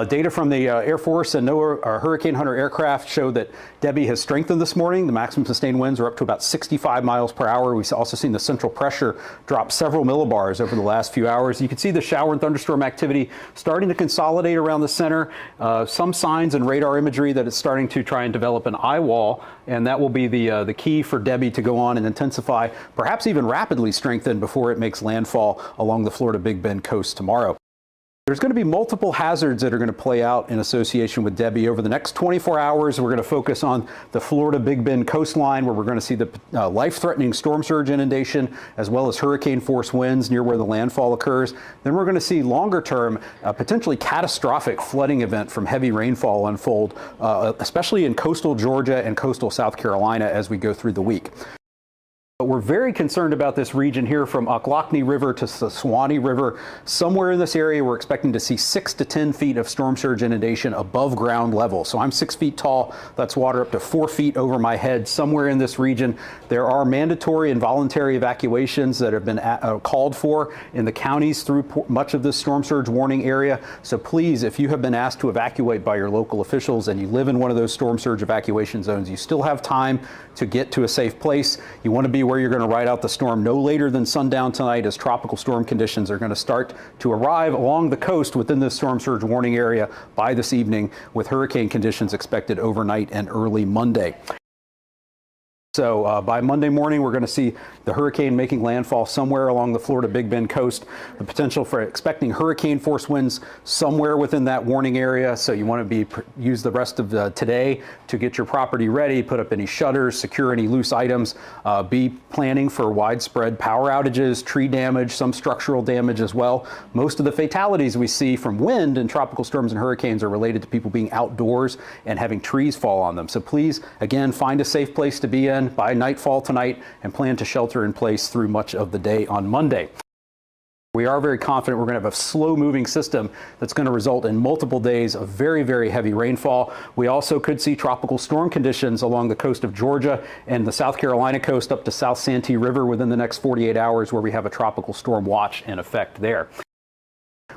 Data from the Air Force and NOAA Hurricane Hunter aircraft show that Debby has strengthened this morning. The maximum sustained winds are up to about 65 miles per hour. We've also seen the central pressure drop several millibars over the last few hours. You can see the shower and thunderstorm activity starting to consolidate around the center. Some signs and radar imagery that it's starting to try and develop an eye wall, and that will be the key for Debby to go on and intensify, perhaps even rapidly strengthen before it makes landfall along the Florida Big Bend coast tomorrow. There's going to be multiple hazards that are going to play out in association with Debby over the next 24 hours. We're going to focus on the Florida Big Bend coastline, where we're going to see the life-threatening storm surge inundation, as well as hurricane force winds near where the landfall occurs. Then we're going to see longer-term, potentially catastrophic flooding event from heavy rainfall unfold, especially in coastal Georgia and coastal South Carolina as we go through the week. But we're very concerned about this region here from Ocklawahnee River to the Suwannee River. Somewhere in this area, we're expecting to see 6 to 10 feet of storm surge inundation above ground level. So I'm 6 feet tall. That's water up to 4 feet over my head. Somewhere in this region, there are mandatory and voluntary evacuations that have been called for in the counties through much of this storm surge warning area. So please, if you have been asked to evacuate by your local officials and you live in one of those storm surge evacuation zones, you still have time to get to a safe place. You want to be where you're going to ride out the storm no later than sundown tonight, as tropical storm conditions are going to start to arrive along the coast within the storm surge warning area by this evening, with hurricane conditions expected overnight and early Monday. So by Monday morning, we're going to see the hurricane making landfall somewhere along the Florida Big Bend coast. The potential for expecting hurricane force winds somewhere within that warning area. So you want to use the rest of today to get your property ready, put up any shutters, secure any loose items, be planning for widespread power outages, tree damage, some structural damage as well. Most of the fatalities we see from wind and tropical storms and hurricanes are related to people being outdoors and having trees fall on them. So please, again, find a safe place to be in by nightfall tonight and plan to shelter in place through much of the day on Monday. We are very confident we're going to have a slow-moving system that's going to result in multiple days of very, very heavy rainfall. We also could see tropical storm conditions along the coast of Georgia and the South Carolina coast up to South Santee River within the next 48 hours, where we have a tropical storm watch in effect there.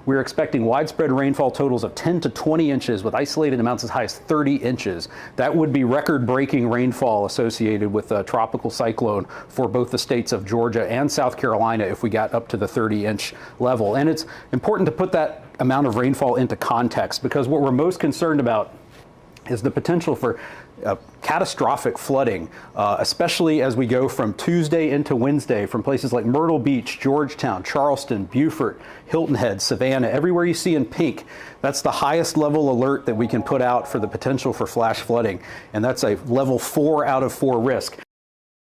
We're expecting widespread rainfall totals of 10 to 20 inches with isolated amounts as high as 30 inches. That would be record-breaking rainfall associated with a tropical cyclone for both the states of Georgia and South Carolina if we got up to the 30-inch level. And it's important to put that amount of rainfall into context, because what we're most concerned about is the potential for catastrophic flooding, especially as we go from Tuesday into Wednesday from places like Myrtle Beach, Georgetown, Charleston, Beaufort, Hilton Head, Savannah, everywhere you see in pink. That's the highest level alert that we can put out for the potential for flash flooding, and that's a level 4 out of 4 risk.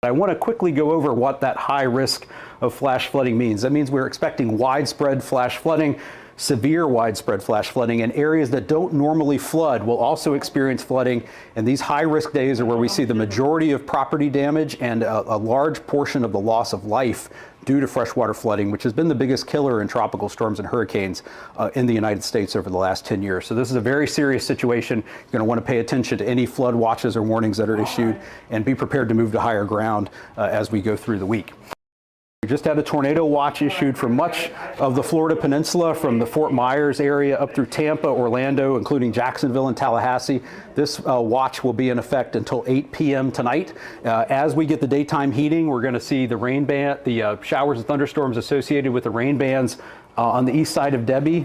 I want to quickly go over what that high risk of flash flooding means. That means we're expecting widespread flash flooding. Severe widespread flash flooding, and areas that don't normally flood will also experience flooding. And these high-risk days are where we see the majority of property damage and a large portion of the loss of life due to freshwater flooding, which has been the biggest killer in tropical storms and hurricanes in the United States over the last 10 years. So this is a very serious situation. You're going to want to pay attention to any flood watches or warnings that are issued, and be prepared to move to higher ground as we go through the week. We just had a tornado watch issued for much of the Florida Peninsula, from the Fort Myers area up through Tampa, Orlando, including Jacksonville and Tallahassee. This watch will be in effect until 8 p.m. tonight. As we get the daytime heating, we're going to see the showers and thunderstorms associated with the rain bands on the east side of Debby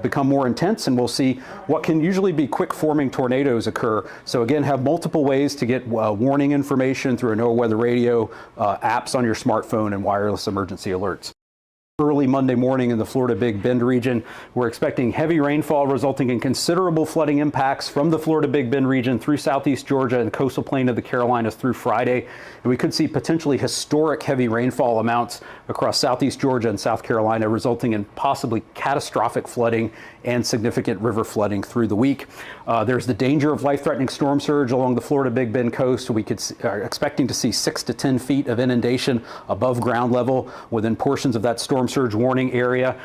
become more intense, and we'll see what can usually be quick forming tornadoes occur. So again, have multiple ways to get warning information through a NOAA weather radio, apps on your smartphone, and wireless emergency alerts. Early Monday morning in the Florida Big Bend region, we're expecting heavy rainfall resulting in considerable flooding impacts from the Florida Big Bend region through southeast Georgia and coastal plain of the Carolinas through Friday. And we could see potentially historic heavy rainfall amounts across southeast Georgia and South Carolina, resulting in possibly catastrophic flooding and significant river flooding through the week. There's the danger of life-threatening storm surge along the Florida Big Bend coast. We are expecting to see 6 to 10 feet of inundation above ground level within portions of that storm surge warning area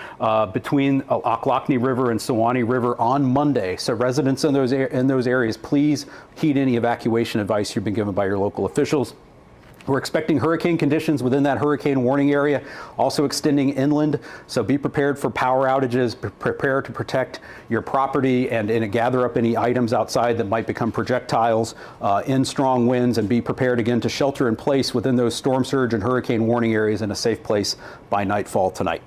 between Ocklawahnee River and Suwannee River on Monday. So residents in those areas, please heed any evacuation advice you've been given by your local officials. We're expecting hurricane conditions within that hurricane warning area, also extending inland. So be prepared for power outages, prepare to protect your property and gather up any items outside that might become projectiles in strong winds, and be prepared again to shelter in place within those storm surge and hurricane warning areas in a safe place by nightfall tonight.